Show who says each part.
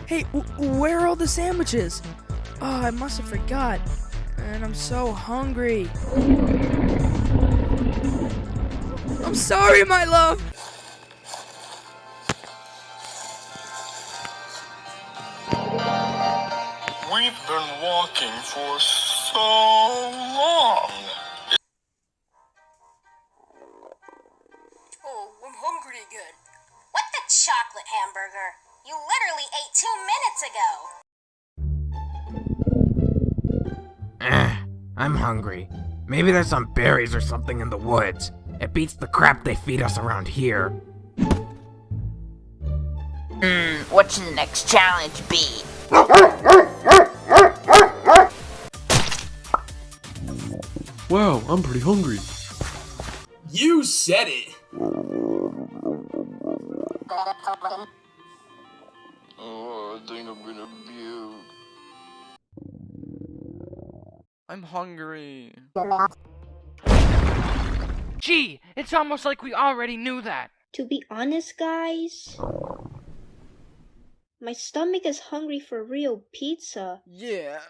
Speaker 1: Hey, where are all the sandwiches? Oh, I must have forgot. And I'm so hungry. I'm sorry, my love!
Speaker 2: We've been walking for so long.
Speaker 3: Oh, I'm hungry again. What the chocolate hamburger? You literally ate 2 minutes ago.
Speaker 4: I'm hungry. Maybe there's some berries or something in the woods. It beats the crap they feed us around here.
Speaker 5: What should the next challenge be?
Speaker 6: Wow, I'm pretty hungry.
Speaker 7: You said it!
Speaker 2: Oh, I think I'm gonna puke.
Speaker 8: I'm hungry.
Speaker 9: Gee, it's almost like we already knew that.
Speaker 10: To be honest, guys, my stomach is hungry for real pizza.
Speaker 8: Yeah,